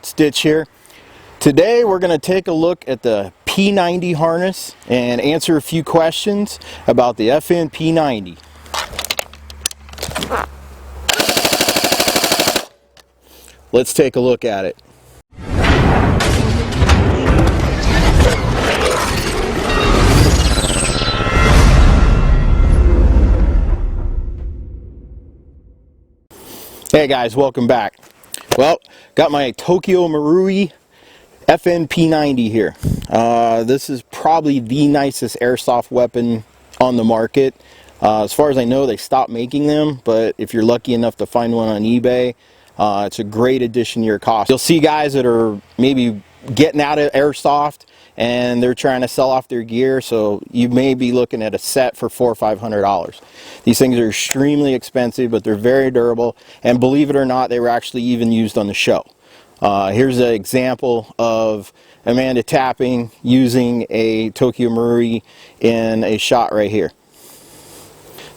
Stitch here. Today we're going to take a look at the P90 harness and answer a few questions about the FN P90. Let's take a look at it. Hey guys, welcome back. Well, got my Tokyo Marui FN P90 here. This is probably the nicest airsoft weapon on the market. As far as I know, they stopped making them, but if you're lucky enough to find one on eBay, it's a great addition to your cost. You'll see guys that are maybe getting out of airsoft and they're trying to sell off their gear, so you may be looking at a set for $400 or $500. These things are extremely expensive, but they're very durable, and believe it or not, they were actually even used on the show. Here's an example of Amanda tapping using a Tokyo Marui in a shot right here.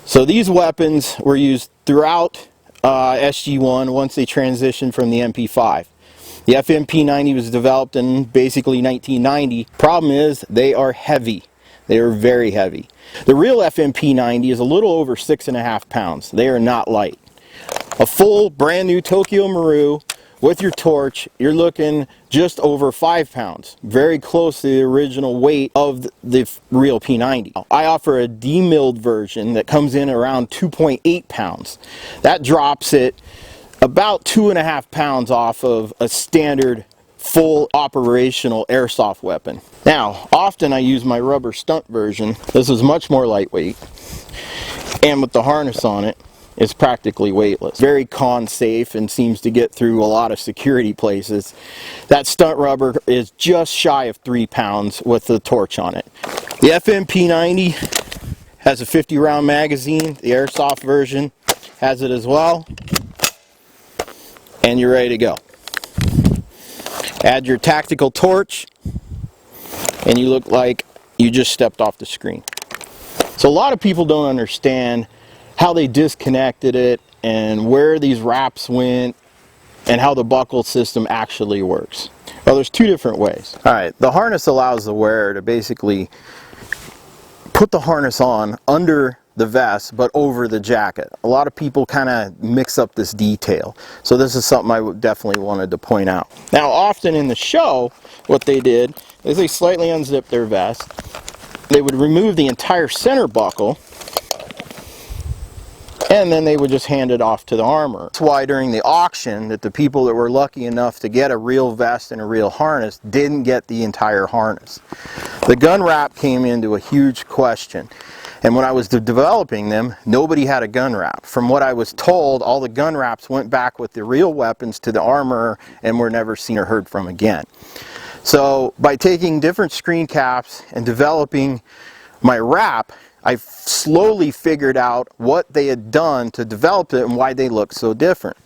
So these weapons were used throughout SG1 once they transitioned from the MP5. The FN P90 was developed in basically 1990. Problem is, they are heavy. They are very heavy. The real FN P90 is a little over 6.5 pounds. They are not light. A full brand new Tokyo Marui with your torch, you're looking just over 5 pounds. Very close to the original weight of the real P90. I offer a demilled version that comes in around 2.8 pounds. That drops it about 2.5 pounds off of a standard full operational airsoft weapon. Now, often I use my rubber stunt version. This is much more lightweight, and with the harness on it, it's practically weightless. Very con safe and seems to get through a lot of security places. That stunt rubber is just shy of 3 pounds with the torch on it. The FN P90 has a 50 round magazine. The airsoft version has it as well. And you're ready to go. Add your tactical torch and you look like you just stepped off the screen. So a lot of people don't understand how they disconnected it and where these wraps went and how the buckle system actually works. Well, there's two different ways. Alright, the harness allows the wearer to basically put the harness on under the vest but over the jacket. A lot of people kind of mix up this detail, so this is something I definitely wanted to point out. Now, often in the show, what they did is they slightly unzipped their vest. They would remove the entire center buckle, and then they would just hand it off to the armorer. That's why during the auction that the people that were lucky enough to get a real vest and a real harness didn't get the entire harness. The gun wrap came into a huge question. And when I was developing them, nobody had a gun wrap. From what I was told, all the gun wraps went back with the real weapons to the armorer and were never seen or heard from again. So by taking different screen caps and developing my wrap, I slowly figured out what they had done to develop it and why they looked so different.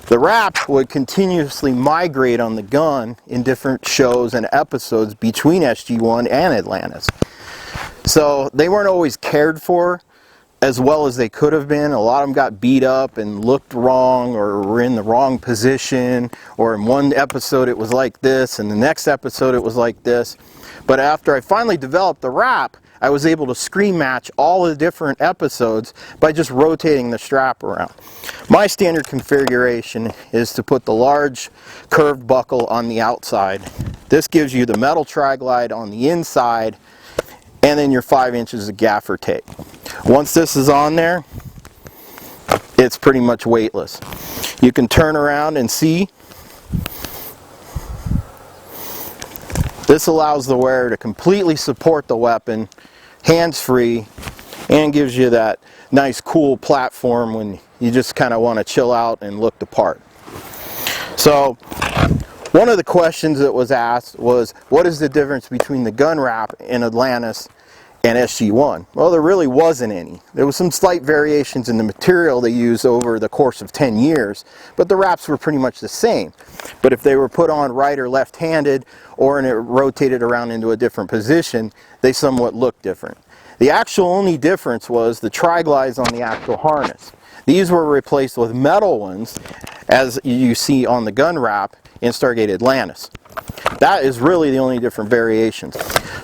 The wrap would continuously migrate on the gun in different shows and episodes between SG1 and Atlantis. So they weren't always cared for as well as they could have been. A lot of them got beat up and looked wrong or were in the wrong position, or in one episode it was like this and the next episode it was like this. But after I finally developed the wrap, I was able to screen match all the different episodes by just rotating the strap around. My standard configuration is to put the large curved buckle on the outside. This gives you the metal tri-glide on the inside, and then your 5 inches of gaffer tape. Once this is on there, it's pretty much weightless. You can turn around and see. This allows the wearer to completely support the weapon, hands-free, and gives you that nice cool platform when you just kind of want to chill out and look the part. So one of the questions that was asked was, what is the difference between the gun wrap in Atlantis and SG1? Well, there really wasn't any. There was some slight variations in the material they used over the course of 10 years, but the wraps were pretty much the same. But if they were put on right or left-handed, or it rotated around into a different position, they somewhat looked different. The actual only difference was the tri-glides on the actual harness. These were replaced with metal ones, as you see on the gun wrap, in Stargate Atlantis. That is really the only different variations.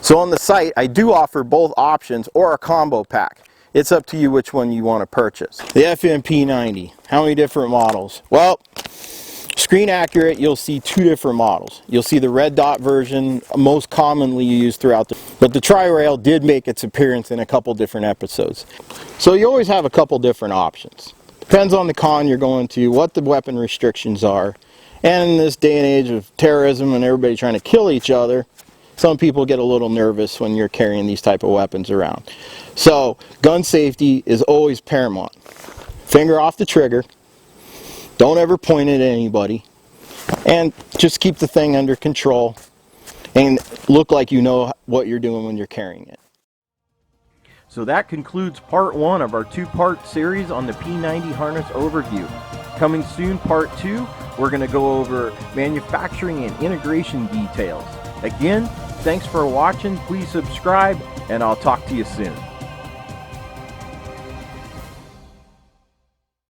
So on the site, I do offer both options or a combo pack. It's up to you which one you want to purchase. The P90, how many different models? Well, screen accurate, you'll see 2 different models. You'll see the red dot version, most commonly used throughout but the tri-rail did make its appearance in a couple different episodes. So you always have a couple different options. Depends on the con you're going to, what the weapon restrictions are. And in this day and age of terrorism and everybody trying to kill each other, some people get a little nervous when you're carrying these type of weapons around. So gun safety is always paramount. Finger off the trigger. Don't ever point it at anybody. And just keep the thing under control and look like you know what you're doing when you're carrying it. So that concludes part 1 of our 2-part series on the P90 harness overview. Coming soon, part 2, we're going to go over manufacturing and integration details. Again, thanks for watching, please subscribe, and I'll talk to you soon.